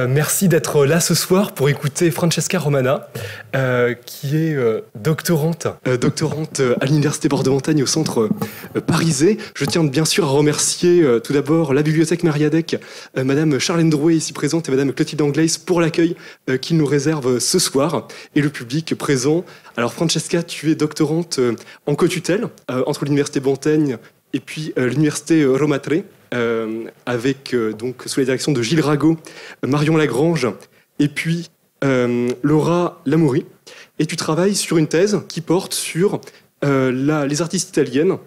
Merci d'être là ce soir pour écouter Francesca Romana, qui est doctorante à l'Université Bordeaux-Montaigne au centre Parisais. Je tiens bien sûr à remercier tout d'abord la Bibliothèque Mariadec, Madame Charlène Drouet ici présente et Madame Clotilde Anglaise pour l'accueil qu'ils nous réservent ce soir et le public présent. Alors Francesca, tu es doctorante en co-tutelle entre l'Université Montaigne et puis l'Université Roma Tre. Avec donc sous la direction de Gilles Rago, Marion Lagrange et puis Laura Lamoury. Et tu travailles sur une thèse qui porte sur les artistes italiennes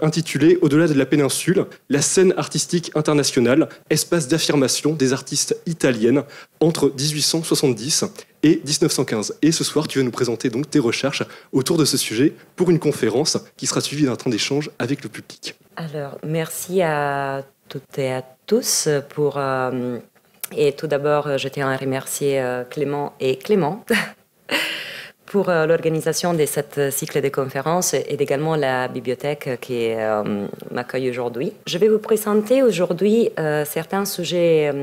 intitulée Au-delà de la péninsule, la scène artistique internationale, espace d'affirmation des artistes italiennes entre 1870 et 1915. Et ce soir, tu vas nous présenter donc tes recherches autour de ce sujet pour une conférence qui sera suivie d'un temps d'échange avec le public. Alors, merci à toutes et à tous pour... et tout d'abord, je tiens à remercier Clément et Clément pour l'organisation de ce cycle de conférences et également la bibliothèque qui m'accueille aujourd'hui. Je vais vous présenter aujourd'hui certains sujets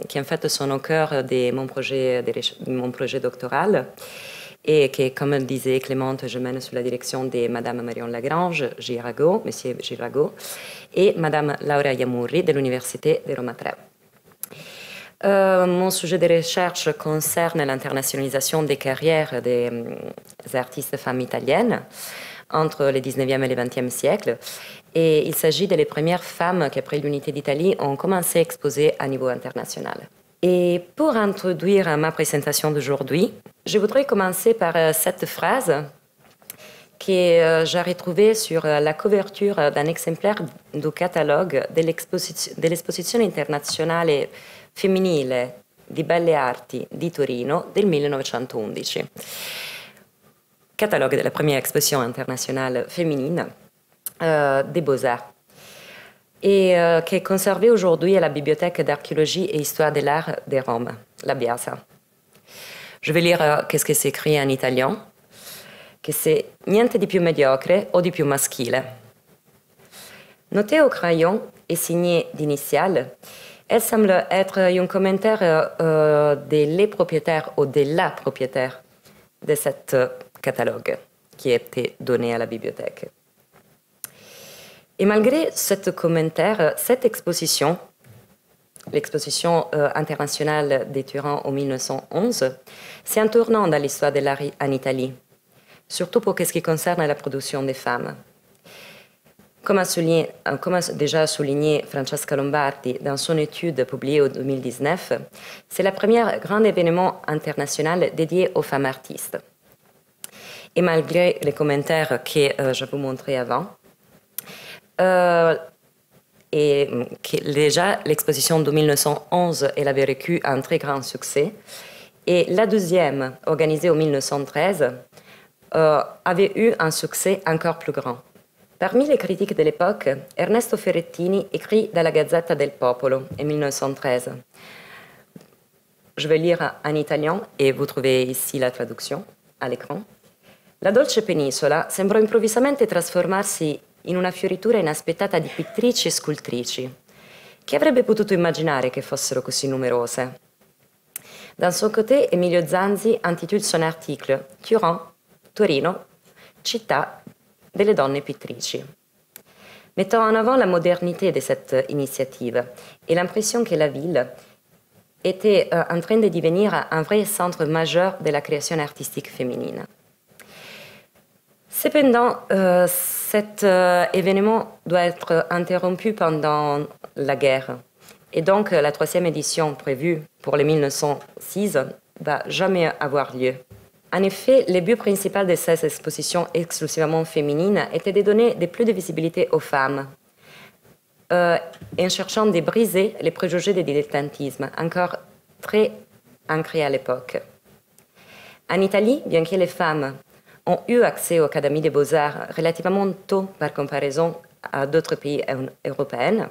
qui en fait sont au cœur de mon projet doctoral et que, comme disait Clémente, je mène sous la direction de Madame Marion Lagrange, Monsieur Gilles Rago, et Madame Laura Lamoury de l'Université de Roma Tre. Mon sujet de recherche concerne l'internationalisation des carrières des artistes femmes italiennes entre le 19e et le 20e siècle. Et il s'agit des premières femmes qui, après l'unité d'Italie, ont commencé à exposer à niveau international. Et pour introduire ma présentation d'aujourd'hui, je voudrais commencer par cette phrase que j'ai retrouvée sur la couverture d'un exemplaire du catalogue de l'Esposizione Internazionale Femminile di Belle Arti di Torino del 1911. Catalogue de la première exposition internationale féminine des Beaux-Arts et qui est conservé aujourd'hui à la Bibliothèque d'archéologie et histoire de l'art de Rome, la Biasa. Je vais lire qu'est-ce que c'est écrit en italien, que c'est niente di più mediocre o di più maschile. Noté au crayon et signé d'initiales, elle semble être un commentaire des les propriétaires ou de la propriétaire de cet catalogue qui a été donné à la bibliothèque. Et malgré ce commentaire, cette exposition, l'exposition internationale des Turin en 1911, c'est un tournant dans l'histoire de l'art en Italie, surtout pour ce qui concerne la production des femmes. Comme a déjà souligné Francesca Lombardi dans son étude publiée en 2019, c'est le premier grand événement international dédié aux femmes artistes. Et malgré les commentaires que je vous montrais avant, et que déjà l'exposition de 1911 elle avait vécu un très grand succès, et la deuxième, organisée en 1913, avait eu un succès encore plus grand. Parmi les critiques de l'époque, Ernesto Ferrettini écrit dans la Gazzetta del Popolo en 1913. Je vais lire en italien et vous trouvez ici la traduction à l'écran. La dolce penisola sembrò improvvisamente trasformarsi in una fioritura inaspettata di pittrici e scultrici. Chi avrebbe potuto immaginare che fossero così numerose? D'un son côté, Emilio Zanzi intitule son article Turin, Torino, città delle donne pittrici, mettant en avant la modernité de cette initiative et l'impression que la ville était en train de devenir un vrai centre majeur de la création artistique féminine. Cependant, cet événement doit être interrompu pendant la guerre et donc la troisième édition prévue pour le 1906 va jamais avoir lieu. En effet, le but principal de ces expositions exclusivement féminines était de donner de plus de visibilité aux femmes, en cherchant de briser les préjugés du dilettantisme, encore très ancrés à l'époque. En Italie, bien que les femmes ont eu accès aux académies des beaux-arts relativement tôt par comparaison à d'autres pays européens,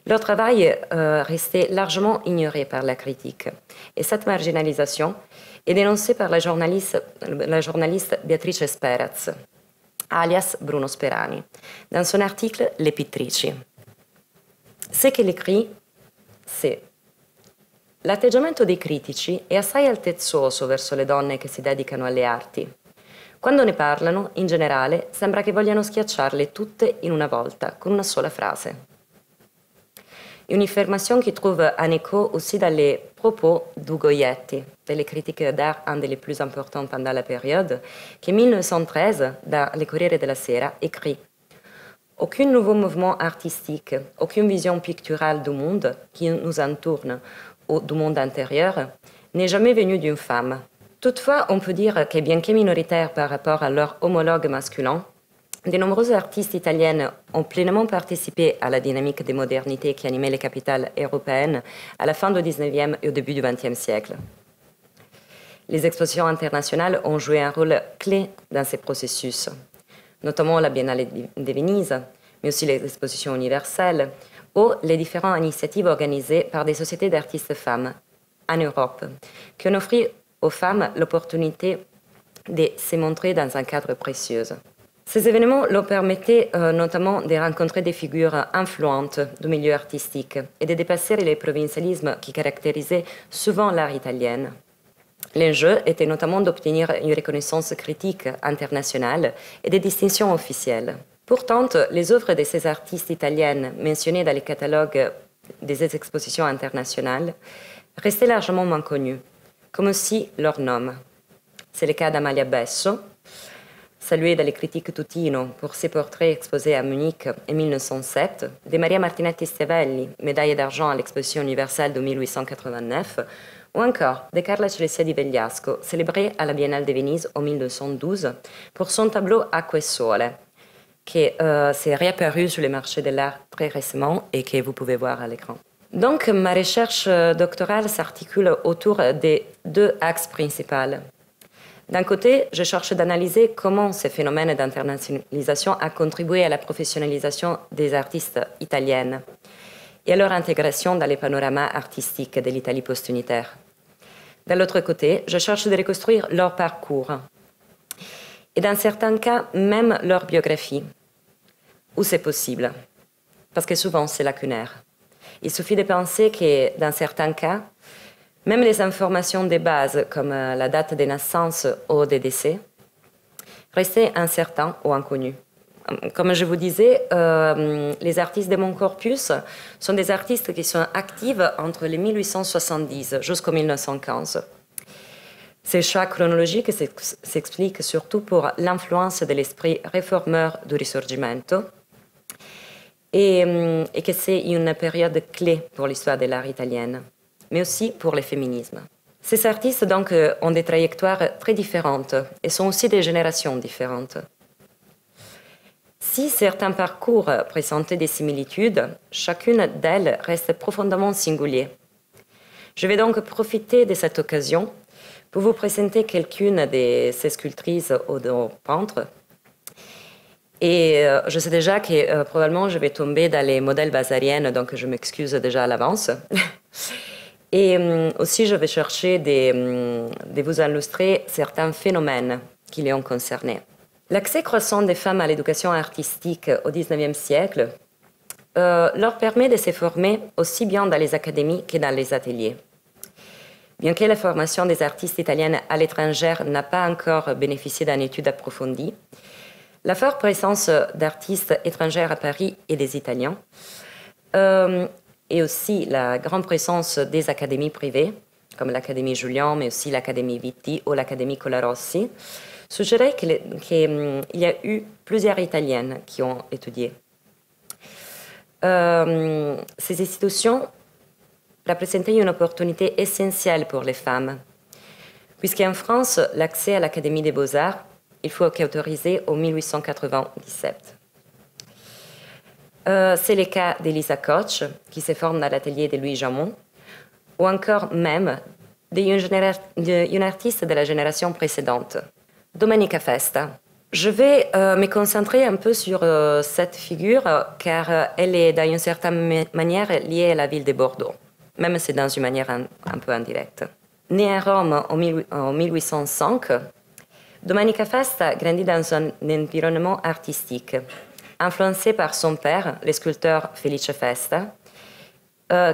leur travail restait largement ignoré par la critique. Et cette marginalisation est dénoncée par la journaliste Beatrice Speraz, alias Bruno Sperani, dans son article Les pittrici. Ce qu'elle écrit, c'est L'atteggiamento dei critici è assai altezzoso verso le donne che si dedicano alle arti. Quando ne parlano, in generale, sembra che vogliano schiacciarle tutte in una volta, con una sola frase. Une affirmation qui trouve un écho aussi dans les propos d'Ugo Yetti, delle critiche d'art, un des les plus importants pendant la période, qui en 1913, dans Le Corriere della Sera, écrit « Aucun nouveau mouvement artistique, aucune vision picturale du monde qui nous entoure ou du monde intérieur n'est jamais venu d'une femme. Toutefois, on peut dire que bien que minoritaires par rapport à leur homologue masculin, de nombreuses artistes italiennes ont pleinement participé à la dynamique des modernités qui animait les capitales européennes à la fin du XIXe et au début du XXe siècle. Les expositions internationales ont joué un rôle clé dans ces processus, notamment la Biennale de Venise, mais aussi les expositions universelles ou les différentes initiatives organisées par des sociétés d'artistes femmes en Europe, qui ont offert aux femmes l'opportunité de se montrer dans un cadre précieux. Ces événements leur permettaient notamment de rencontrer des figures influentes du milieu artistique et de dépasser les provincialismes qui caractérisaient souvent l'art italien. L'enjeu était notamment d'obtenir une reconnaissance critique internationale et des distinctions officielles. Pourtant, les œuvres de ces artistes italiennes mentionnées dans les catalogues des expositions internationales restaient largement moins connues, comme aussi leur nom. C'est le cas d'Amalia Besso, saluée dans les critiques Tutino pour ses portraits exposés à Munich en 1907, de Maria Martinetti Stevelli, médaille d'argent à l'exposition universelle de 1889, ou encore de Carla Celestia di Vegliasco, célébrée à la Biennale de Venise en 1912 pour son tableau Acque e Sole, qui s'est réapparu sur le marché de l'art très récemment et que vous pouvez voir à l'écran. Donc, ma recherche doctorale s'articule autour de deux axes principaux. D'un côté, je cherche d'analyser comment ce phénomène d'internationalisation a contribué à la professionnalisation des artistes italiennes et à leur intégration dans les panoramas artistiques de l'Italie post-unitaire. De l'autre côté, je cherche de reconstruire leur parcours et dans certains cas, même leur biographie, où c'est possible, parce que souvent c'est lacunaire. Il suffit de penser que dans certains cas, même les informations de base, comme la date de naissance ou de décès, restaient incertaines ou inconnues. Comme je vous disais, les artistes de mon corpus sont des artistes qui sont actifs entre les 1870 jusqu'en 1915. Ces choix chronologiques s'expliquent surtout pour l'influence de l'esprit réformeur du Risorgimento et que c'est une période clé pour l'histoire de l'art italienne, mais aussi pour le féminisme. Ces artistes donc ont des trajectoires très différentes et sont aussi des générations différentes. Si certains parcours présentaient des similitudes, chacune d'elles reste profondément singulière. Je vais donc profiter de cette occasion pour vous présenter quelques-unes de ces sculptrices ou de peintres. Et je sais déjà que probablement je vais tomber dans les modèles vasariennes, donc je m'excuse déjà à l'avance. Et aussi, je vais chercher de vous illustrer certains phénomènes qui les ont concernés. L'accès croissant des femmes à l'éducation artistique au XIXe siècle leur permet de se former aussi bien dans les académies que dans les ateliers. Bien que la formation des artistes italiennes à l'étranger n'a pas encore bénéficié d'une étude approfondie, la forte présence d'artistes étrangers à Paris et des Italiens, et aussi la grande présence des académies privées, comme l'Académie Julian, mais aussi l'Académie Vitti ou l'Académie Colarossi, suggérait qu'il y a eu plusieurs Italiennes qui ont étudié. Ces institutions représentaient une opportunité essentielle pour les femmes, puisqu'en France, l'accès à l'Académie des Beaux-Arts, il faut qu'autorisé en 1897. C'est le cas d'Elisa Koch, qui se forme dans l'atelier de Louis Jamon, ou encore même d'une artiste de la génération précédente, Domenica Festa. Je vais me concentrer un peu sur cette figure, car elle est d'une certaine manière liée à la ville de Bordeaux, même si c'est dans une manière un peu indirecte. Née à Rome en 1805, Domenica Festa grandit dans un environnement artistique, influencé par son père, le sculpteur Felice Festa,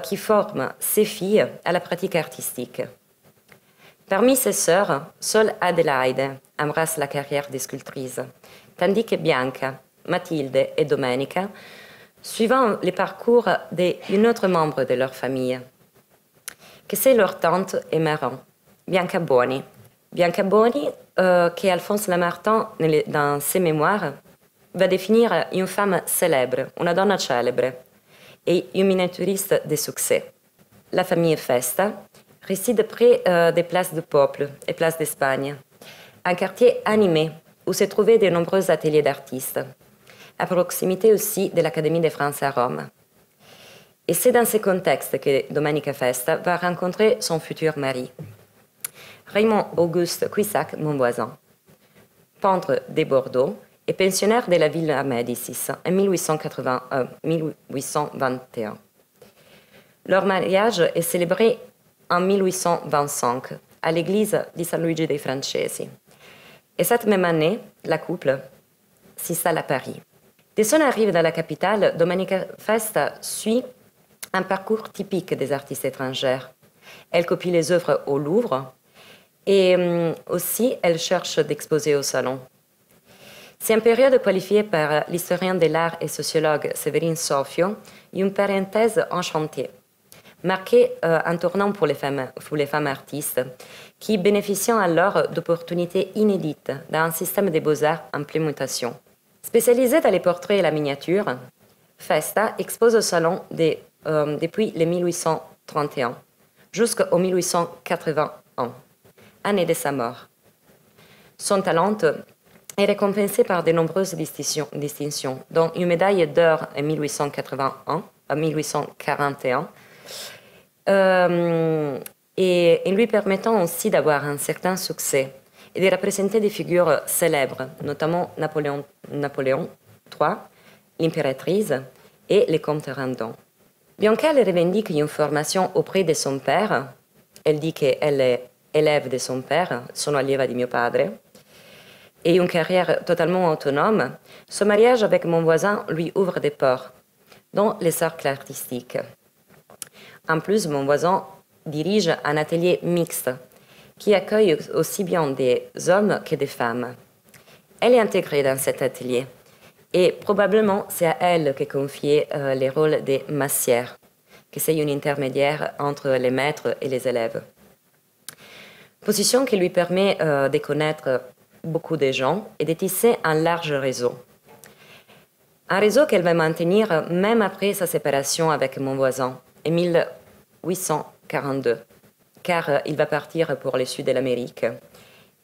qui forme ses filles à la pratique artistique. Parmi ses sœurs, seule Adelaide embrasse la carrière de sculptrice, tandis que Bianca, Mathilde et Domenica suivant les parcours d'une autre membre de leur famille, que c'est leur tante et marraine, Bianca Boni. Bianca Boni, que Alphonse Lamartine, dans ses mémoires, va définir une femme célèbre, una donna célèbre, et une miniaturiste de succès. La famille Festa réside près des places du Peuple et places d'Espagne, un quartier animé où se trouvaient de nombreux ateliers d'artistes, à proximité aussi de l'Académie de France à Rome. Et c'est dans ce contexte que Domenica Festa va rencontrer son futur mari, Raymond Auguste Cuissac Monvoisin, peintre de Bordeaux et pensionnaire de la Villa Médicis en 1821. Leur mariage est célébré en 1825 à l'église di San Luigi dei Francesi. Et cette même année, la couple s'installe à Paris. Dès son arrivée dans la capitale, Domenica Festa suit un parcours typique des artistes étrangères. Elle copie les œuvres au Louvre et aussi elle cherche d'exposer au salon. C'est une période qualifiée par l'historien de l'art et sociologue Séverine Sofio une parenthèse en chantier, marquée un tournant pour les femmes artistes, qui bénéficient alors d'opportunités inédites dans un système des beaux-arts en pleine mutation. Spécialisée dans les portraits et la miniature, Festa expose au salon depuis les 1831 jusqu'au 1881, année de sa mort. Son talent est récompensé par de nombreuses distinctions, dont une médaille d'or en 1841, et lui permettant aussi d'avoir un certain succès et de représenter des figures célèbres, notamment Napoléon III, l'impératrice et les comtes Randon. Bianca revendique une formation auprès de son père. Elle dit qu'elle est élève de son père, sono allieva di mio padre, et une carrière totalement autonome. Ce mariage avec Monvoisin lui ouvre des portes, dont les cercles artistiques. En plus, Monvoisin dirige un atelier mixte qui accueille aussi bien des hommes que des femmes. Elle est intégrée dans cet atelier et probablement c'est à elle qu'est confié les rôles des massières, que c'est une intermédiaire entre les maîtres et les élèves. Position qui lui permet de connaître beaucoup de gens et de tisser un large réseau. Un réseau qu'elle va maintenir même après sa séparation avec Monvoisin en 1842, car il va partir pour le sud de l'Amérique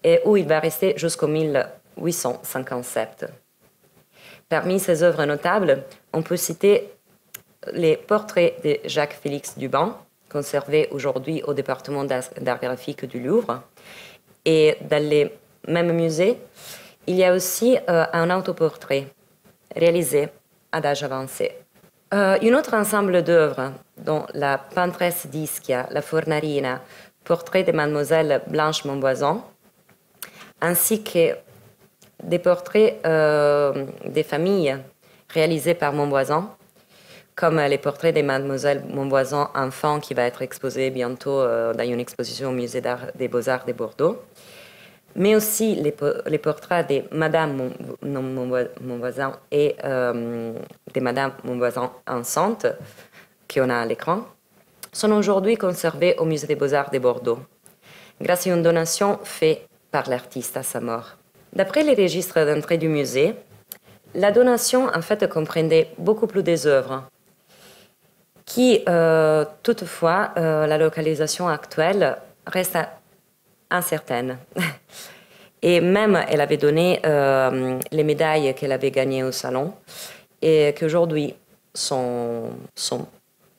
et où il va rester jusqu'en 1857. Parmi ses œuvres notables, on peut citer les portraits de Jacques-Félix Duban, conservés aujourd'hui au département d'art graphique du Louvre. Et dans les mêmes musées, il y a aussi un autoportrait réalisé à l'âge avancé. Un autre ensemble d'œuvres, dont la Pentresse d'Ischia, la Fornarina, portrait de Mademoiselle Blanche Monvoisin, ainsi que des portraits des familles réalisés par Monvoisin, comme les portraits de Mademoiselle Monvoisin enfant qui va être exposé bientôt dans une exposition au musée des Beaux-Arts de Bordeaux, mais aussi les portraits de Madame Monvoisin et de Madame Monvoisin enceinte, qu'on a à l'écran, sont aujourd'hui conservés au musée des Beaux-Arts de Bordeaux, grâce à une donation faite par l'artiste à sa mort. D'après les registres d'entrée du musée, la donation en fait comprenait beaucoup plus des œuvres, qui toutefois, la localisation actuelle reste incertaine. Et même, elle avait donné les médailles qu'elle avait gagnées au salon et qu'aujourd'hui sont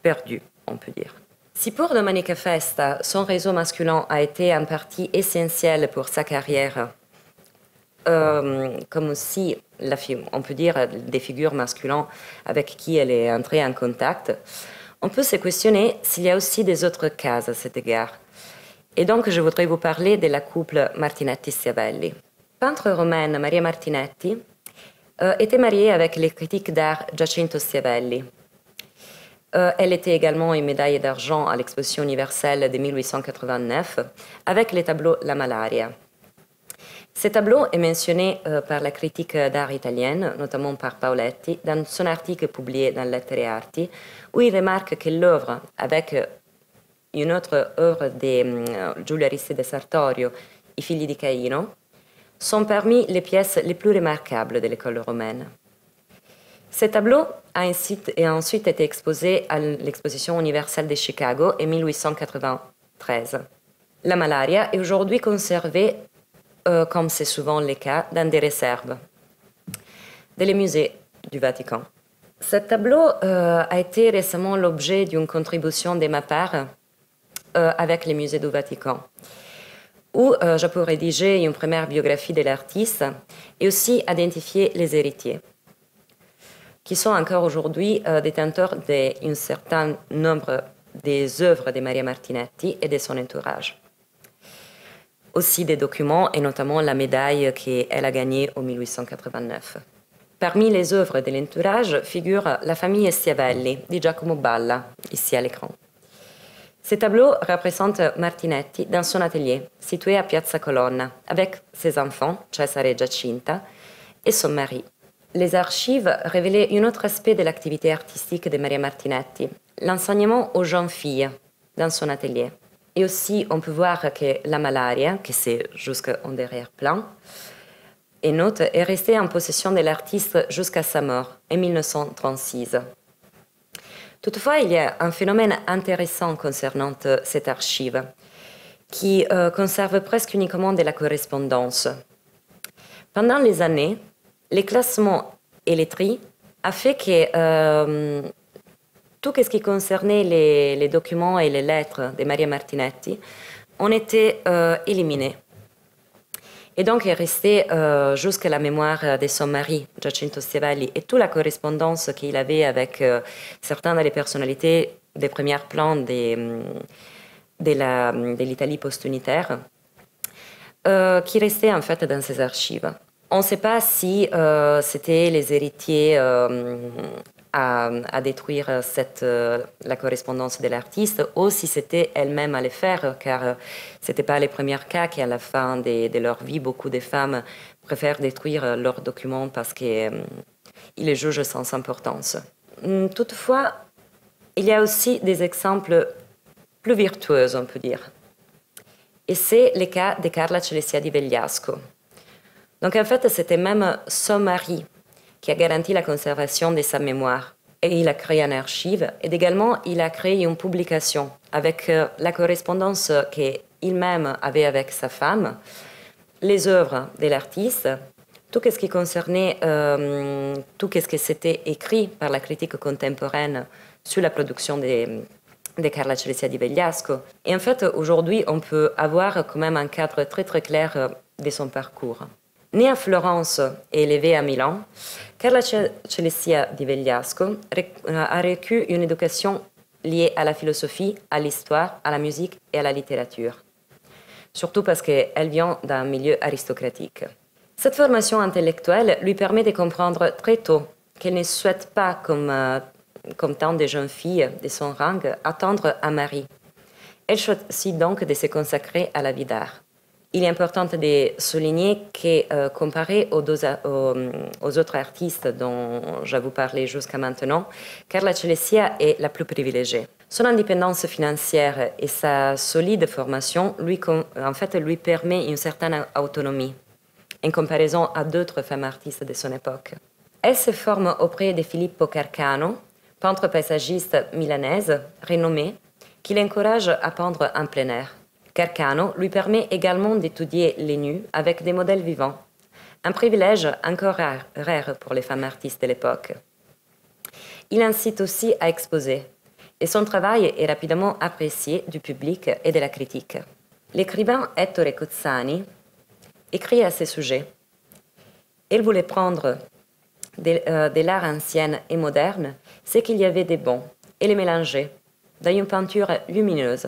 perdues, on peut dire. Si pour Domenica Festa, son réseau masculin a été en partie essentiel pour sa carrière, comme aussi, on peut dire, des figures masculines avec qui elle est entrée en contact, on peut se questionner s'il y a aussi des autres cas à cet égard. Et donc, je voudrais vous parler de la couple Martinetti-Schiavelli. Peintre romaine Maria Martinetti était mariée avec le critique d'art Giacinto Schiavelli. Elle était également une médaille d'argent à l'exposition universelle de 1889 avec le tableau La Malaria. Ce tableau est mentionné par la critique d'art italienne, notamment par Paoletti, dans son article publié dans Lettere e Arti, où il remarque que l'œuvre, avec une autre œuvre de Giulio Aristide Sartorio, I figli di Caino, sont parmi les pièces les plus remarquables de l'école romaine. Ce tableau a ensuite été exposé à l'exposition universelle de Chicago en 1893. La Malaria est aujourd'hui conservée, comme c'est souvent le cas, dans des réserves dans les musées du Vatican. Ce tableau a été récemment l'objet d'une contribution de ma part avec les musées du Vatican, où j'ai pu rédiger une première biographie de l'artiste et aussi identifier les héritiers, qui sont encore aujourd'hui détenteurs d'un certain nombre des œuvres de Maria Martinetti et de son entourage. Aussi des documents, et notamment la médaille qu'elle a gagnée en 1889. Parmi les œuvres de l'entourage figure la famille Schiavelli di Giacomo Balla, ici à l'écran. Ce tableau représente Martinetti dans son atelier, situé à Piazza Colonna, avec ses enfants, Cesare et Giacinta, et son mari. Les archives révélaient un autre aspect de l'activité artistique de Maria Martinetti, l'enseignement aux jeunes filles dans son atelier. Et aussi, on peut voir que la Malaria, que c'est jusqu'en derrière-plan, et note, est restée en possession de l'artiste jusqu'à sa mort, en 1936. Toutefois, il y a un phénomène intéressant concernant cette archive, qui conserve presque uniquement de la correspondance. Pendant les années, les classements et les tris a fait que tout ce qui concernait les documents et les lettres de Maria Martinetti ont été éliminés. Et donc est restée jusqu'à la mémoire de son mari, Giacinto Schiavelli, et toute la correspondance qu'il avait avec certaines des personnalités des premiers plans de l'Italie post-unitaire, qui restaient en fait dans ses archives. On ne sait pas si c'était les héritiers à détruire la correspondance de l'artiste ou si c'était elle-même à le faire, car ce n'était pas les premiers cas qu'à la fin de leur vie, beaucoup de femmes préfèrent détruire leurs documents parce qu'ils les jugent sans importance. Toutefois, il y a aussi des exemples plus virtueux, on peut dire. Et c'est le cas de Carla Celestia di Vegliasco. Donc en fait, c'était même son mari qui a garanti la conservation de sa mémoire. Et il a créé une archive et également il a créé une publication avec la correspondance qu'il-même avait avec sa femme, les œuvres de l'artiste, tout ce qui concernait, tout ce qui s'était écrit par la critique contemporaine sur la production de Carla Celestia di Vegliasco. Et en fait, aujourd'hui, on peut avoir quand même un cadre très très clair de son parcours. Née à Florence et élevée à Milan, Carla Celestia di Vegliasco a reçu une éducation liée à la philosophie, à l'histoire, à la musique et à la littérature. Surtout parce qu'elle vient d'un milieu aristocratique. Cette formation intellectuelle lui permet de comprendre très tôt qu'elle ne souhaite pas, comme tant de jeunes filles de son rang, attendre un mari. Elle choisit donc de se consacrer à la vie d'art. Il est important de souligner que, comparé aux autres artistes dont je vous parlais jusqu'à maintenant, Carla Celestia est la plus privilégiée. Son indépendance financière et sa solide formation lui permet une certaine autonomie, en comparaison à d'autres femmes artistes de son époque. Elle se forme auprès de Filippo Carcano, peintre paysagiste milanaise renommé, qui l'encourage à peindre en plein air. Carcano lui permet également d'étudier les nus avec des modèles vivants, un privilège encore rare pour les femmes artistes de l'époque. Il incite aussi à exposer, et son travail est rapidement apprécié du public et de la critique. L'écrivain Ettore Cozzani écrit à ce sujet. Il voulait prendre de l'art ancien et moderne ce qu'il y avait de bon et les mélanger dans une peinture lumineuse,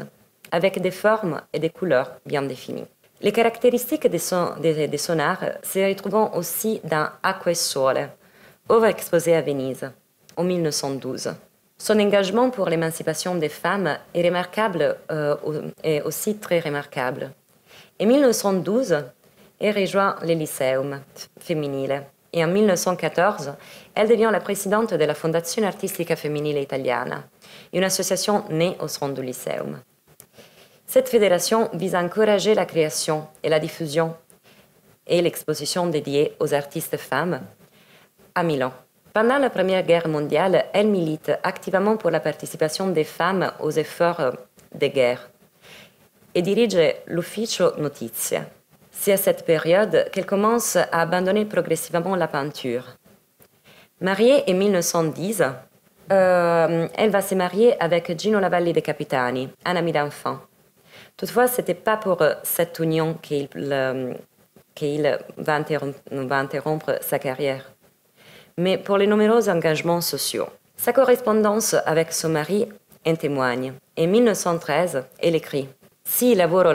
avec des formes et des couleurs bien définies. Les caractéristiques de son art se retrouvent aussi dans Acqua e Sole, œuvre exposée à Venise en 1912. Son engagement pour l'émancipation des femmes est remarquable et aussi très remarquable. En 1912, elle rejoint le Lyceum femminile et en 1914, elle devient la présidente de la Fondazione Artistica Femminile Italiana, une association née au sein du Lyceum. Cette fédération vise à encourager la création et la diffusion et l'exposition dédiée aux artistes femmes à Milan. Pendant la Première Guerre mondiale, elle milite activement pour la participation des femmes aux efforts de guerre et dirige l'Ufficio Notizia. C'est à cette période qu'elle commence à abandonner progressivement la peinture. Mariée en 1910, elle va se marier avec Gino Lavalli de Capitani, un ami d'enfant. Toutefois, ce n'était pas pour cette union qu'il va interrompre sa carrière, mais pour les nombreux engagements sociaux. Sa correspondance avec son mari en témoigne. En 1913, elle écrit « Sì, lavoro,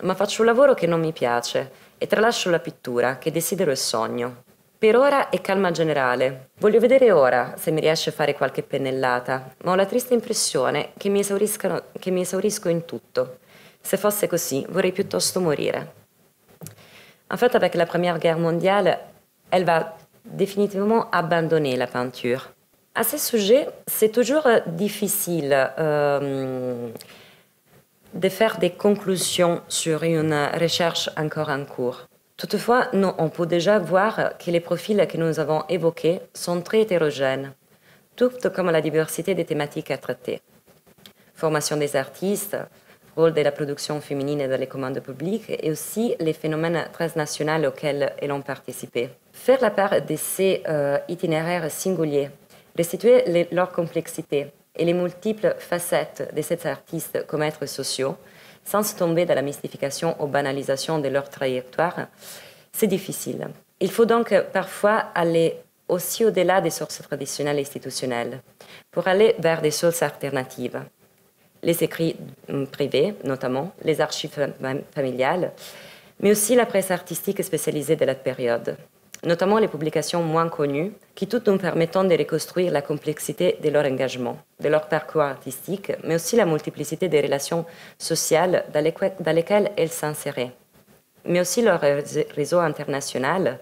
ma faccio un lavoro che non mi piace e tralascio la pittura, che desidero il sogno. Per ora è calma generale. Voglio vedere ora se mi riesce a fare qualche pennellata, ma ho la triste impressione che mi esaurisco in tutto. Se fosse così, vorrei piuttosto morire. » En fait, avec la Première Guerre mondiale, elle va définitivement abandonner la peinture. À ce sujet, c'est toujours difficile de faire des conclusions sur une recherche encore en cours. Toutefois, on peut déjà voir que les profils que nous avons évoqués sont très hétérogènes, tout comme la diversité des thématiques à traiter. Formation des artistes, rôle de la production féminine dans les commandes publiques et aussi les phénomènes transnationaux auxquels elles ont participé. Faire la part de ces itinéraires singuliers, restituer leur complexité et les multiples facettes de ces artistes comme êtres sociaux, sans tomber dans la mystification ou banalisation de leur trajectoire, c'est difficile. Il faut donc parfois aller aussi au-delà des sources traditionnelles et institutionnelles pour aller vers des sources alternatives. Les écrits privés, notamment, les archives familiales, mais aussi la presse artistique spécialisée de la période, notamment les publications moins connues, qui tout nous permettant de reconstruire la complexité de leur engagement, de leur parcours artistique, mais aussi la multiplicité des relations sociales dans lesquelles elles s'inséraient, mais aussi leur réseau international,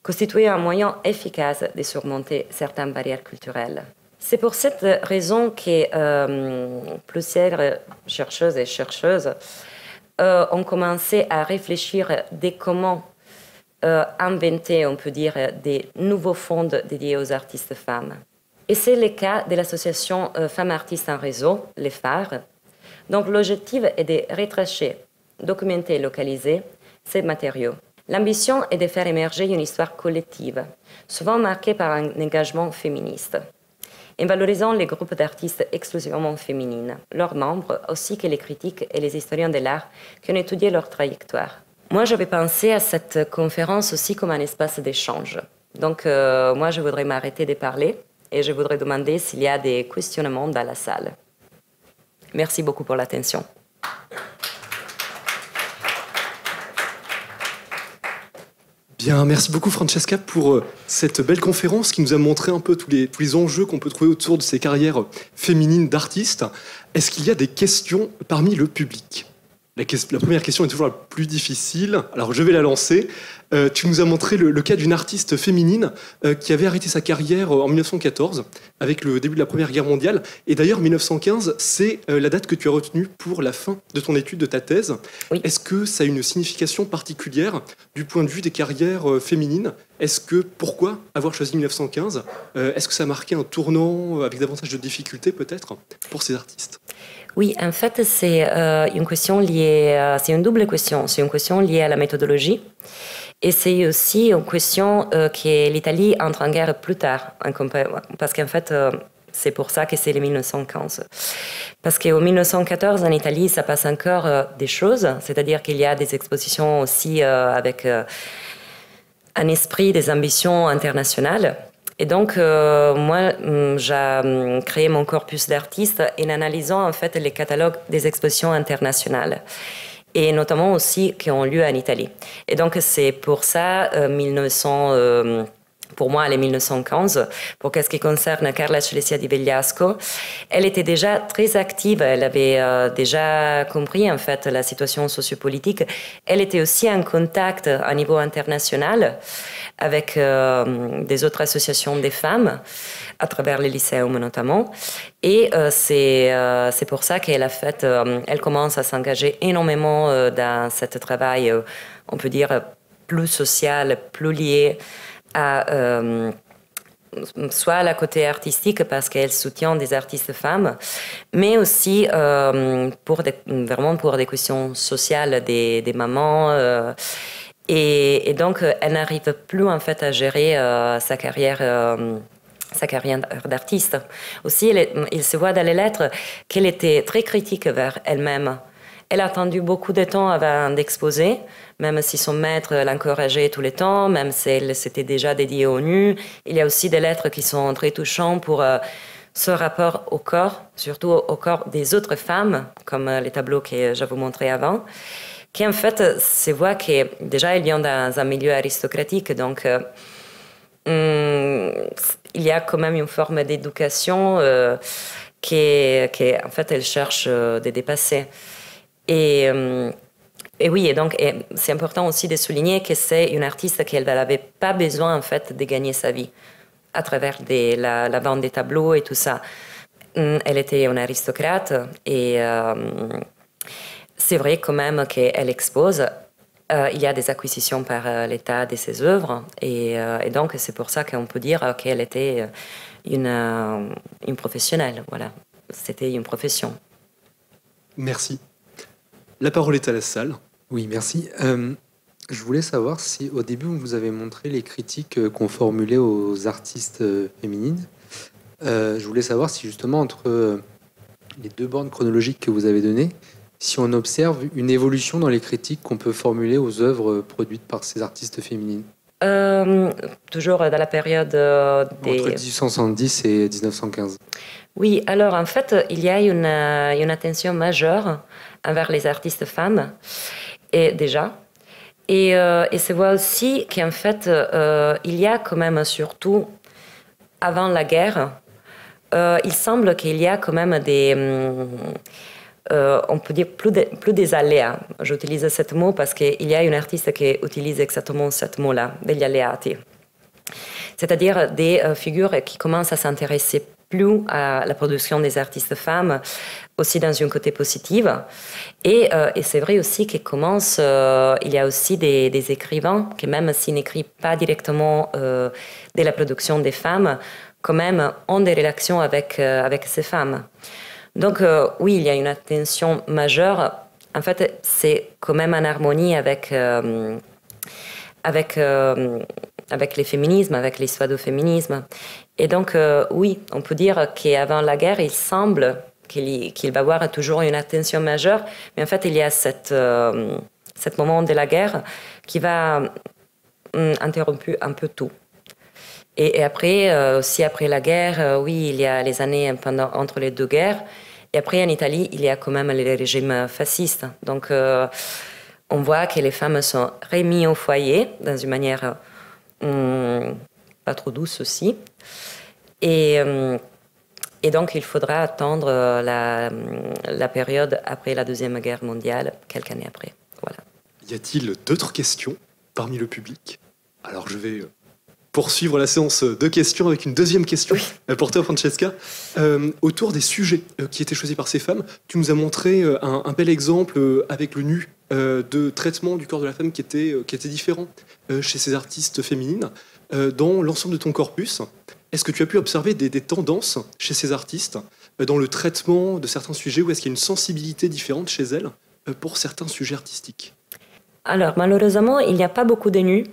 constituait un moyen efficace de surmonter certaines barrières culturelles. C'est pour cette raison que plusieurs chercheuses et chercheuses ont commencé à réfléchir de comment inventer, on peut dire, des nouveaux fonds dédiés aux artistes femmes. Et c'est le cas de l'association Femmes Artistes en Réseau, les phares. Donc l'objectif est de retracer, documenter et localiser ces matériaux. L'ambition est de faire émerger une histoire collective, souvent marquée par un engagement féministe, en valorisant les groupes d'artistes exclusivement féminines, leurs membres, ainsi que les critiques et les historiens de l'art qui ont étudié leur trajectoire. Moi, j'avais pensé à cette conférence aussi comme un espace d'échange. Donc, moi, je voudrais m'arrêter de parler et je voudrais demander s'il y a des questionnements dans la salle. Merci beaucoup pour l'attention. Bien, merci beaucoup Francesca pour cette belle conférence qui nous a montré un peu tous les enjeux qu'on peut trouver autour de ces carrières féminines d'artistes. Est-ce qu'il y a des questions parmi le public ? La première question est toujours la plus difficile, alors je vais la lancer. Tu nous as montré le cas d'une artiste féminine qui avait arrêté sa carrière en 1914 avec le début de la Première Guerre mondiale. Et d'ailleurs, 1915, c'est la date que tu as retenue pour la fin de ton étude, de ta thèse. Oui. Est-ce que ça a une signification particulière du point de vue des carrières féminines ? Pourquoi avoir choisi 1915 ? Est-ce que ça a marqué un tournant avec davantage de difficultés peut-être pour ces artistes ? Oui, en fait, c'est une question liée, c'est une double question. C'est une question liée à la méthodologie et c'est aussi une question que l'Italie entre en guerre plus tard, parce qu'en fait, c'est pour ça que c'est les 1915. Parce qu'en 1914, en Italie, ça passe encore des choses, c'est-à-dire qu'il y a des expositions aussi avec un esprit des ambitions internationales. Et donc, moi, j'ai créé mon corpus d'artistes en analysant en fait les catalogues des expositions internationales et notamment aussi qui ont lieu en Italie. Et donc, c'est pour ça, 1914, pour moi, elle est 1915. Pour ce qui concerne Carla Celestia di Vegliasco, elle était déjà très active. Elle avait déjà compris, en fait, la situation sociopolitique. Elle était aussi en contact à niveau international avec des autres associations des femmes, à travers les lycéums notamment. Et c'est pour ça qu'elle a fait, elle commence à s'engager énormément dans ce travail, on peut dire, plus social, plus lié à soit à la côté artistique parce qu'elle soutient des artistes femmes, mais aussi vraiment pour des questions sociales des mamans. Et donc, elle n'arrive plus en fait à gérer sa carrière d'artiste. Aussi, il se voit dans les lettres qu'elle était très critique vers elle-même. Elle a attendu beaucoup de temps avant d'exposer, même si son maître l'encourageait tout le temps, même si elle s'était déjà dédiée au nu. Il y a aussi des lettres qui sont très touchantes pour ce rapport au corps, surtout au corps des autres femmes, comme les tableaux que je vous montrais avant, qui en fait se voit que déjà elle vient dans un milieu aristocratique, donc il y a quand même une forme d'éducation qui en fait elle cherche de dépasser. Et oui, et donc c'est important aussi de souligner que c'est une artiste qu'elle n'avait pas besoin en fait de gagner sa vie à travers la vente des tableaux et tout ça. Elle était une aristocrate et c'est vrai quand même qu'elle expose. Il y a des acquisitions par l'État de ses œuvres et donc c'est pour ça qu'on peut dire qu'elle était une professionnelle. Voilà, c'était une profession. Merci. La parole est à la salle. Oui, merci. Je voulais savoir si au début vous avez montré les critiques qu'on formulait aux artistes féminines. Je voulais savoir si justement entre les deux bornes chronologiques que vous avez données, si on observe une évolution dans les critiques qu'on peut formuler aux œuvres produites par ces artistes féminines. Toujours dans la période entre 1870 et 1915. Oui, alors en fait, il y a une attention majeure envers les artistes femmes, et déjà. Et se voit aussi qu'en fait, il y a quand même, surtout avant la guerre, il semble qu'il y a quand même on peut dire plus des aléas. J'utilise ce mot parce qu'il y a une artiste qui utilise exactement ce mot-là, degli alleati. C'est-à-dire des figures qui commencent à s'intéresser plus à la production des artistes femmes, aussi dans un côté positif. Et c'est vrai aussi qu'il commence, il y a aussi des écrivains qui, même s'ils n'écrivent pas directement de la production des femmes, quand même ont des relations avec ces femmes. Donc oui, il y a une attention majeure. En fait, c'est quand même en harmonie avec les féminismes, avec l'histoire du féminisme. Et donc, oui, on peut dire qu'avant la guerre, il semble qu'il va y avoir toujours une attention majeure, mais en fait, il y a ce moment de la guerre qui va interrompre un peu tout. Et après, aussi après la guerre, oui, il y a les années entre les deux guerres. Et après, en Italie, il y a quand même les régimes fascistes. Donc, on voit que les femmes sont remises au foyer, dans une manière pas trop douce aussi. Et donc, il faudra attendre la période après la Deuxième Guerre mondiale, quelques années après. Voilà. Y a-t-il d'autres questions parmi le public? Alors, je vais poursuivre la séance de questions avec une deuxième question pour toi, Francesca. Autour des sujets qui étaient choisis par ces femmes, tu nous as montré un bel exemple avec le nu de traitement du corps de la femme qui était différent chez ces artistes féminines. Dans l'ensemble de ton corpus, est-ce que tu as pu observer des tendances chez ces artistes dans le traitement de certains sujets, ou est-ce qu'il y a une sensibilité différente chez elles pour certains sujets artistiques? Alors, malheureusement, il n'y a pas beaucoup de nus.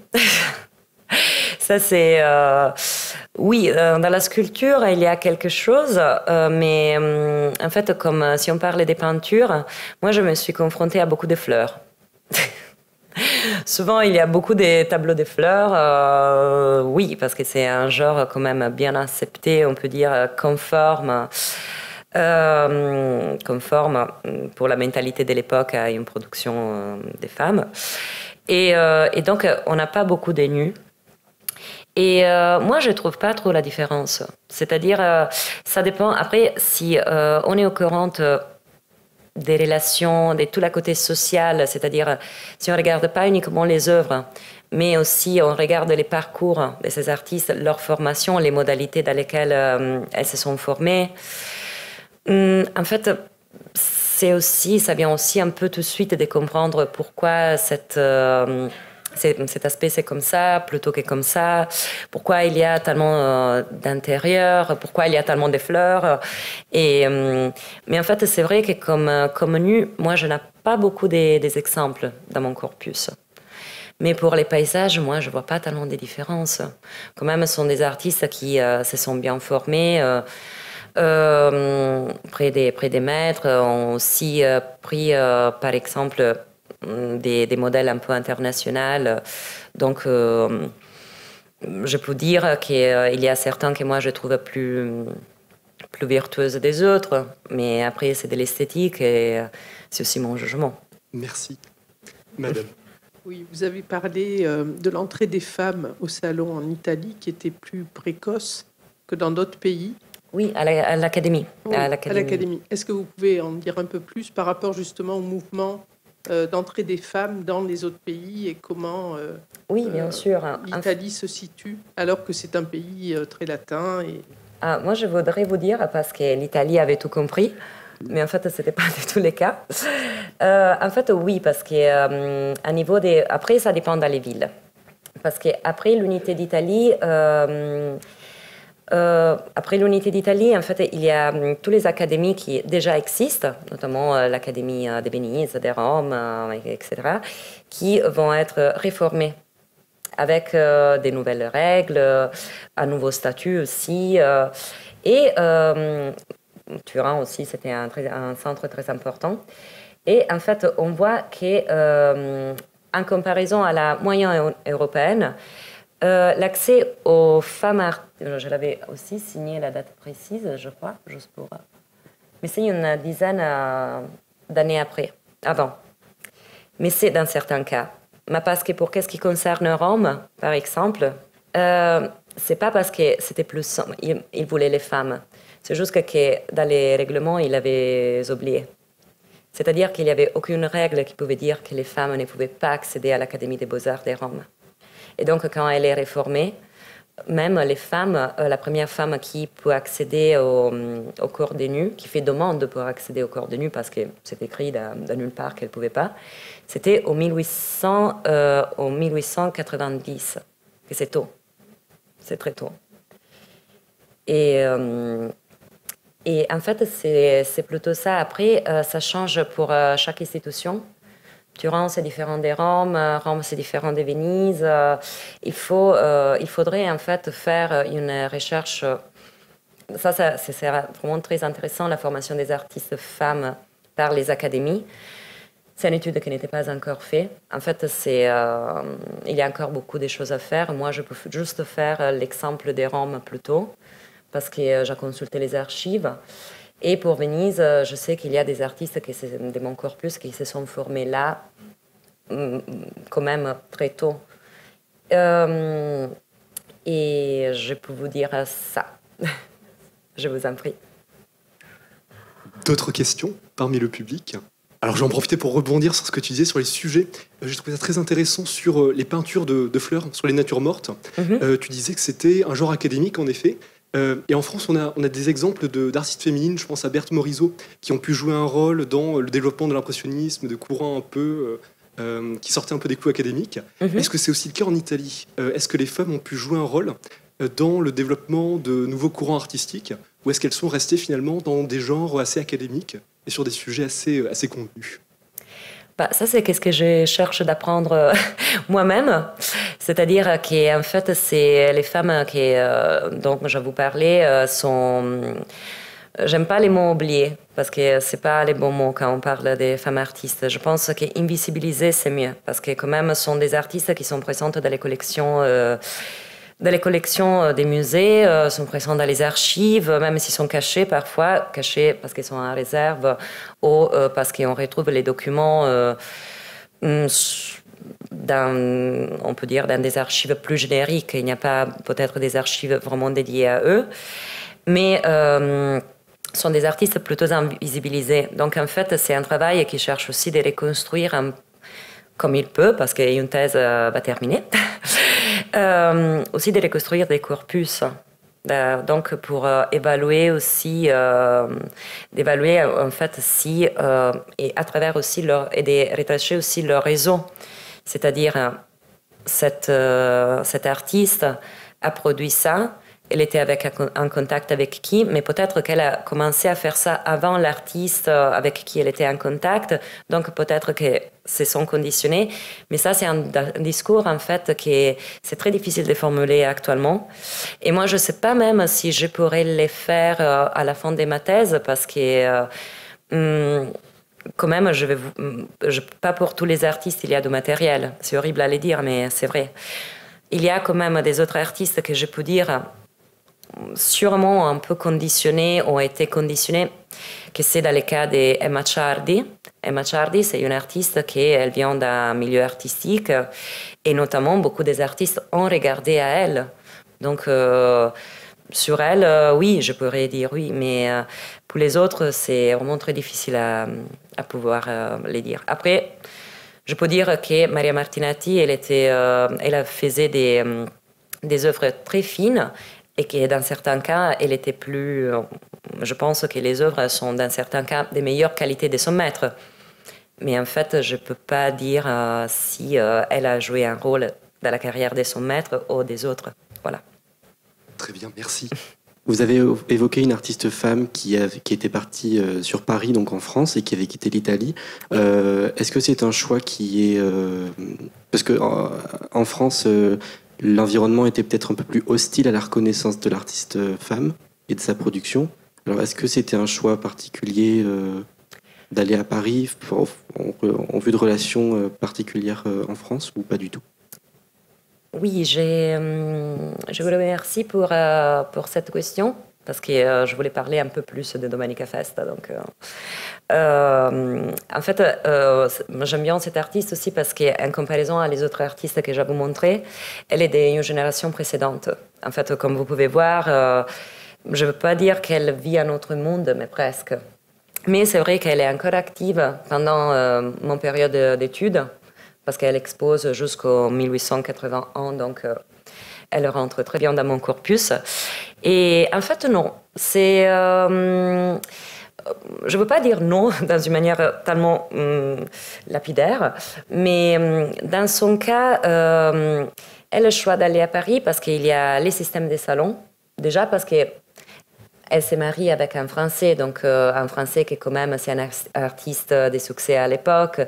Ça, c'est... oui, dans la sculpture, il y a quelque chose, mais en fait, comme si on parlait des peintures, moi, je me suis confrontée à beaucoup de fleurs. Souvent, il y a beaucoup de tableaux de fleurs, oui, parce que c'est un genre quand même bien accepté, on peut dire conforme pour la mentalité de l'époque à une production des femmes. Et donc, on n'a pas beaucoup de nus. Et moi, je ne trouve pas trop la différence. C'est-à-dire, ça dépend. Après, si on est au courant des relations, de tout le côté social, c'est-à-dire si on ne regarde pas uniquement les œuvres, mais aussi on regarde les parcours de ces artistes, leur formation, les modalités dans lesquelles elles se sont formées. En fait, ça vient aussi un peu tout de suite de comprendre pourquoi cet aspect c'est comme ça plutôt que comme ça, pourquoi il y a tellement d'intérieur, pourquoi il y a tellement de fleurs. Mais en fait, c'est vrai que comme nu, moi, je n'ai pas beaucoup des exemples dans mon corpus. Mais pour les paysages, moi, je ne vois pas tellement de différences. Quand même, ce sont des artistes qui se sont bien formés. Près des maîtres, ont aussi pris, par exemple, des modèles un peu internationaux. Donc, je peux dire qu'il y a certains que moi, je trouve plus vertueuses des autres. Mais après, c'est de l'esthétique et c'est aussi mon jugement. Merci. Madame. Oui, vous avez parlé de l'entrée des femmes au salon en Italie qui était plus précoce que dans d'autres pays. Oui, à l'académie. Oui, à l'académie. Est-ce que vous pouvez en dire un peu plus par rapport justement au mouvement d'entrée des femmes dans les autres pays et comment oui, bien sûr. l'Italie se situe alors que c'est un pays très latin moi, je voudrais vous dire, parce que l'Italie avait tout compris, mais en fait, ce n'était pas du tout le cas. En fait, oui, parce que à niveau des... Après, ça dépend dans les villes. Parce qu'après l'unité d'Italie... après l'unité d'Italie, en fait, il y a toutes les académies qui déjà existent, notamment l'Académie de Venise, de Rome, etc., qui vont être réformées avec des nouvelles règles, un nouveau statut aussi. Et Turin aussi, c'était un centre très important. Et en fait, on voit qu'en comparaison à la moyenne européenne, l'accès aux femmes je l'avais aussi signé la date précise, je crois, juste pour... Mais c'est une dizaine d'années avant. Mais c'est dans certains cas. Mais parce que pour ce qui concerne Rome, par exemple, c'est pas parce que c'était plus... Il voulait les femmes. C'est juste que dans les règlements, il avait oublié. C'est-à-dire qu'il n'y avait aucune règle qui pouvait dire que les femmes ne pouvaient pas accéder à l'Académie des Beaux-Arts de Rome. Et donc, quand elle est réformée, même les femmes, la première femme qui peut accéder au corps des nus, qui fait demande pour accéder au corps des nus parce que c'est écrit de nulle part qu'elle ne pouvait pas, c'était au 1890. Et c'est tôt. C'est très tôt. Et en fait, c'est plutôt ça. Après, ça change pour chaque institution. Turin, c'est différent de Rome. Rome, c'est différent de Venise. Il faudrait en fait faire une recherche. Ça c'est vraiment très intéressant, la formation des artistes femmes par les académies. C'est une étude qui n'était pas encore faite. En fait, il y a encore beaucoup de choses à faire. Moi, je peux juste faire l'exemple de Rome plutôt, parce que j'ai consulté les archives. Et pour Venise, je sais qu'il y a des artistes de mon corpus qui se sont formés là, quand même très tôt. Et je peux vous dire ça. Je vous en prie. D'autres questions parmi le public? Alors j'en profitais pour rebondir sur ce que tu disais sur les sujets. J'ai trouvé ça très intéressant sur les peintures de fleurs, sur les natures mortes. Tu disais que c'était un genre académique en effet. Et en France, on a des exemples d'artistes féminines, je pense à Berthe Morisot, qui ont pu jouer un rôle dans le développement de l'impressionnisme, de courants un peu qui sortaient un peu des clous académiques. Est-ce que c'est aussi le cas en Italie? Est-ce que les femmes ont pu jouer un rôle dans le développement de nouveaux courants artistiques, ou est-ce qu'elles sont restées finalement dans des genres assez académiques et sur des sujets assez contenus? Ça, c'est ce que je cherche d'apprendre moi-même. C'est-à-dire qu'en fait, c'est les femmes dont je vous parlais sont... J'aime pas les mots oubliés, parce que c'est pas les bons mots quand on parle des femmes artistes. Je pense qu'invisibiliser, c'est mieux, parce que quand même, ce sont des artistes qui sont présentes dans les collections... Dans les collections des musées, sont présents dans les archives, même s'ils sont cachés parfois, cachés parce qu'ils sont en réserve ou parce qu'on retrouve les documents on peut dire, dans des archives plus génériques. Il n'y a pas peut-être des archives vraiment dédiées à eux, mais sont des artistes plutôt invisibilisés. Donc en fait, c'est un travail qui cherche aussi de reconstruire comme il peut, parce qu'une thèse va terminer, aussi de reconstruire des corpus. Donc pour évaluer aussi, d'évaluer en fait si, et à travers aussi et de retracer aussi leur réseau. C'est-à-dire, cet artiste a produit ça, elle était en contact avec qui, mais peut-être qu'elle a commencé à faire ça avant l'artiste avec qui elle était en contact, donc peut-être que se sont conditionnés. Mais ça, c'est un discours, en fait, c'est très difficile de formuler actuellement. Et moi, je ne sais pas même si je pourrais le faire à la fin de ma thèse, parce que quand même, pas pour tous les artistes, il y a du matériel. C'est horrible à le dire, mais c'est vrai. Il y a quand même des autres artistes que je peux dire sûrement un peu conditionnés, ont été conditionnés, que c'est dans le cas d'Emma Ciardi. Emma Ciardi, c'est une artiste elle vient d'un milieu artistique et notamment beaucoup des artistes ont regardé à elle. Donc, sur elle, oui, je pourrais dire oui, mais pour les autres, c'est vraiment très difficile à pouvoir les dire. Après, je peux dire que Maria Martinati, elle faisait des œuvres très fines et que dans certains cas, elle était plus... Je pense que les œuvres sont dans certains cas de meilleure qualité de son maître. Mais en fait, je ne peux pas dire si elle a joué un rôle dans la carrière de son maître ou des autres. Voilà. Très bien, merci. Vous avez évoqué une artiste femme qui était partie sur Paris, donc en France, et qui avait quitté l'Italie. Est-ce que c'est un choix qui est... parce qu'en France, l'environnement était peut-être un peu plus hostile à la reconnaissance de l'artiste femme et de sa production. Alors, est-ce que c'était un choix particulier d'aller à Paris en vue de relations particulières en France ou pas du tout ? Oui, je vous remercie pour cette question, parce que je voulais parler un peu plus de Domenica Festa. Donc, en fait, j'aime bien cette artiste aussi parce qu'en comparaison à les autres artistes que j'ai vous montré, elle est d'une génération précédente. En fait, comme vous pouvez voir, je ne veux pas dire qu'elle vit un autre monde, mais presque. Mais c'est vrai qu'elle est encore active pendant mon période d'études, parce qu'elle expose jusqu'en 1881, donc elle rentre très bien dans mon corpus. Et en fait, non. Je ne veux pas dire non dans une manière tellement lapidaire, mais dans son cas, elle choisit d'aller à Paris parce qu'il y a les systèmes des salons. Déjà parce que elle s'est mariée avec un Français, donc un Français qui quand même c'est un artiste de succès à l'époque,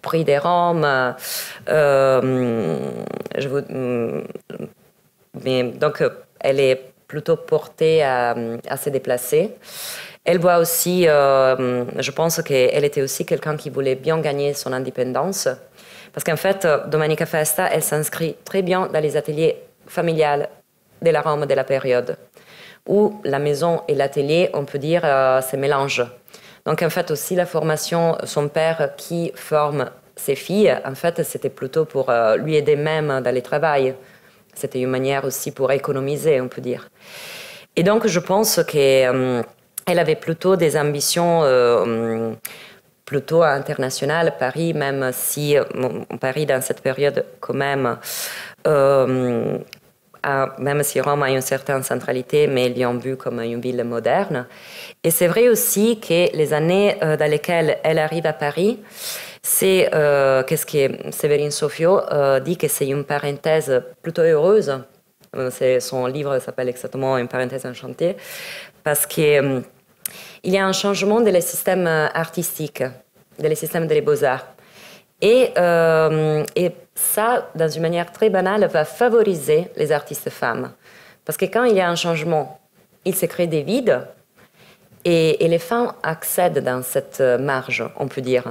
prix de Rome. Mais donc, elle est plutôt portée à se déplacer. Elle voit aussi, je pense qu'elle était aussi quelqu'un qui voulait bien gagner son indépendance. Parce qu'en fait, Domenica Festa, elle s'inscrit très bien dans les ateliers familiales de la Rome de la période, où la maison et l'atelier, on peut dire, se mélangent. Donc, en fait, aussi, la formation, son père qui forme ses filles, en fait, c'était plutôt pour lui aider même dans le travail. C'était une manière aussi pour économiser, on peut dire. Et donc, je pense qu'elle avait plutôt des ambitions plutôt internationales. Paris, même si Paris, dans cette période, quand même, même si Rome a une certaine centralité, mais ils l'ont vu comme une ville moderne. Et c'est vrai aussi que les années dans lesquelles elle arrive à Paris, c'est qu'est-ce que Séverine Sofio dit que c'est une parenthèse plutôt heureuse. Son livre s'appelle exactement Une parenthèse enchantée, parce qu'il y a un changement dans les systèmes artistiques, dans les systèmes des beaux-arts. Et ça, dans une manière très banale, va favoriser les artistes femmes. Parce que quand il y a un changement, il se crée des vides et les femmes accèdent dans cette marge, on peut dire.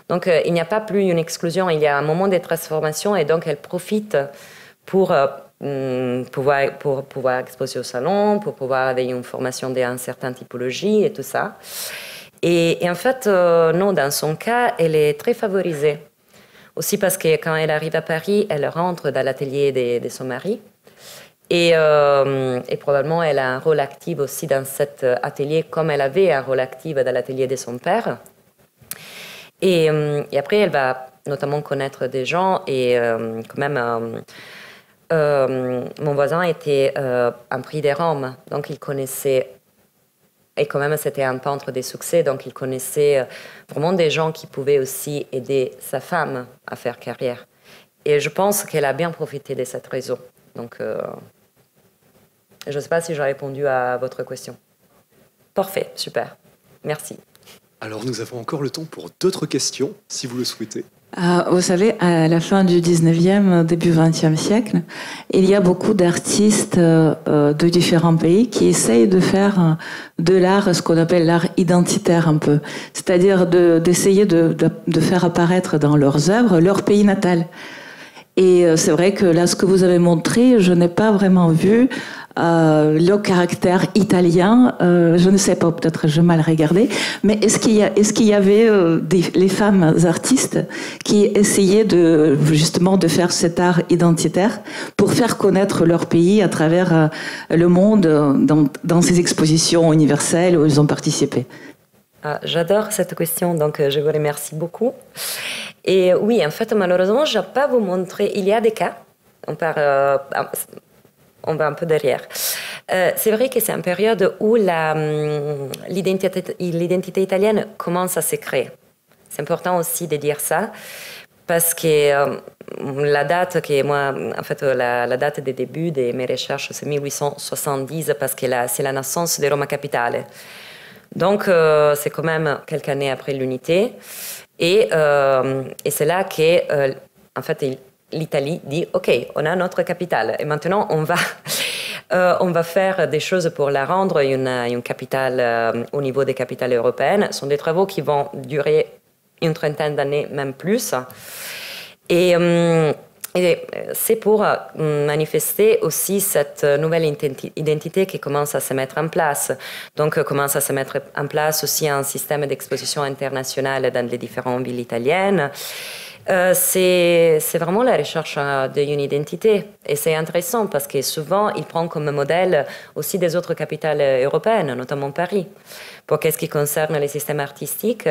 Donc, il n'y a pas plus une exclusion, il y a un moment de transformation et donc elles profitent pour pouvoir exposer au salon, pour pouvoir avoir une formation d'une certaine typologie et tout ça. Et en fait, non, dans son cas, elle est très favorisée. Aussi parce que quand elle arrive à Paris, elle rentre dans l'atelier de son mari. Et probablement, elle a un rôle actif aussi dans cet atelier, comme elle avait un rôle actif dans l'atelier de son père. Et après, elle va notamment connaître des gens. Et quand même, mon voisin était un prix des Roms. Donc, il connaissait... Et quand même, c'était un peintre de succès. Donc, il connaissait vraiment des gens qui pouvaient aussi aider sa femme à faire carrière. Et je pense qu'elle a bien profité de cette raison. Donc, je ne sais pas si j'ai répondu à votre question. Parfait, super. Merci. Alors, nous avons encore le temps pour d'autres questions, si vous le souhaitez. Vous savez, à la fin du 19e, début 20e siècle, il y a beaucoup d'artistes de différents pays qui essayent de faire de l'art, ce qu'on appelle l'art identitaire un peu. C'est-à-dire d'essayer de faire apparaître dans leurs œuvres leur pays natal. Et c'est vrai que là, ce que vous avez montré, je n'ai pas vraiment vu le caractère italien. Je ne sais pas, peut-être j'ai mal regardé, mais est-ce qu'il y avait les femmes artistes qui essayaient justement de faire cet art identitaire pour faire connaître leur pays à travers le monde dans ces expositions universelles où ils ont participé? J'adore cette question, donc je vous remercie beaucoup. Et oui, en fait, malheureusement, je ne vais pas vous montrer. Il y a des cas. On va un peu derrière. C'est vrai que c'est une période où l'identité italienne commence à se créer. C'est important aussi de dire ça, parce que la date la date des débuts de mes recherches, c'est 1870, parce que c'est la naissance de Roma Capitale. Donc, c'est quand même quelques années après l'unité. Et c'est là que, en fait, l'Italie dit « Ok, on a notre capitale et maintenant on va faire des choses pour la rendre une capitale au niveau des capitales européennes. » Ce sont des travaux qui vont durer une trentaine d'années, même plus. Et c'est pour manifester aussi cette nouvelle identité qui commence à se mettre en place. Donc, commence à se mettre en place aussi un système d'exposition internationale dans les différentes villes italiennes. C'est vraiment la recherche d'une identité. Et c'est intéressant parce que souvent, il prend comme modèle aussi des autres capitales européennes, notamment Paris. Pour ce qui concerne les systèmes artistiques,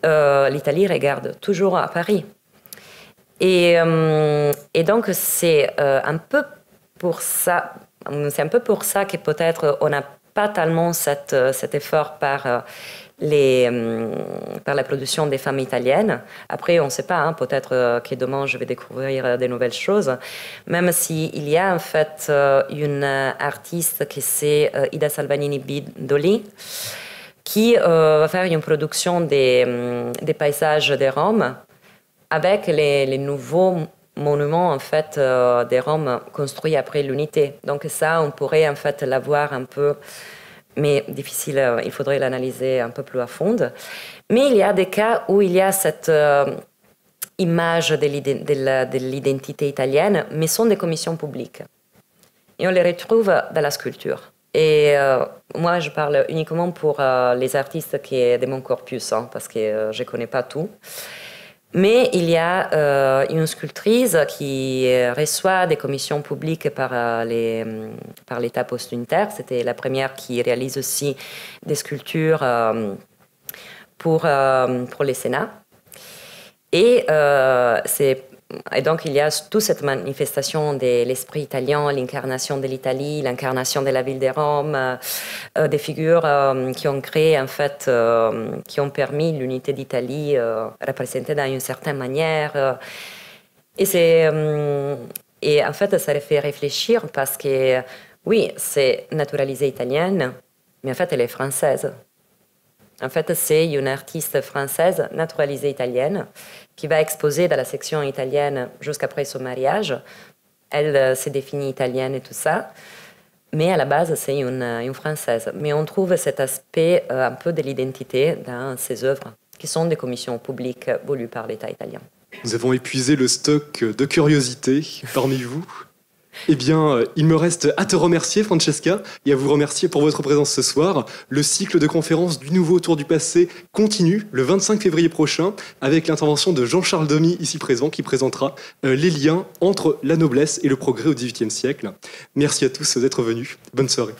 l'Italie regarde toujours à Paris. Et donc, c'est un peu pour ça que peut-être on n'a pas tellement cet effort par la production des femmes italiennes. Après, on ne sait pas, peut-être que demain je vais découvrir de nouvelles choses. Même s'il y a en fait une artiste qui c'est Ida Salvagnini Bidoli, qui va faire une production des paysages de Rome avec les nouveaux monuments en fait des Roms construits après l'unité. Donc ça, on pourrait en fait l'avoir un peu, mais difficile, il faudrait l'analyser un peu plus à fond. Mais il y a des cas où il y a cette image de l'identité italienne, mais sont des commissions publiques. Et on les retrouve dans la sculpture. Et moi, je parle uniquement pour les artistes qui sont de mon corpus, parce que je ne connais pas tout. Mais il y a une sculptrice qui reçoit des commissions publiques par l'État post-unitaire. C'était la première qui réalise aussi des sculptures pour les Sénats. Et donc, il y a toute cette manifestation de l'esprit italien, l'incarnation de l'Italie, l'incarnation de la ville de Rome, des figures qui ont créé, en fait, qui ont permis l'unité d'Italie représentée d'une certaine manière. Et en fait, ça les fait réfléchir parce que, oui, c'est naturalisé italienne, mais en fait, elle est française. En fait, c'est une artiste française naturalisée italienne qui va exposer dans la section italienne jusqu'après son mariage. Elle s'est définie italienne et tout ça, mais à la base, c'est une française. Mais on trouve cet aspect un peu de l'identité dans ses œuvres, qui sont des commissions publiques voulues par l'État italien. Nous avons épuisé le stock de curiosités parmi vous. Eh bien, il me reste à te remercier, Francesca, et à vous remercier pour votre présence ce soir. Le cycle de conférences du Nouveau Autour du Passé continue le 25 février prochain avec l'intervention de Jean-Charles Domy, ici présent, qui présentera les liens entre la noblesse et le progrès au XVIIIe siècle. Merci à tous d'être venus. Bonne soirée.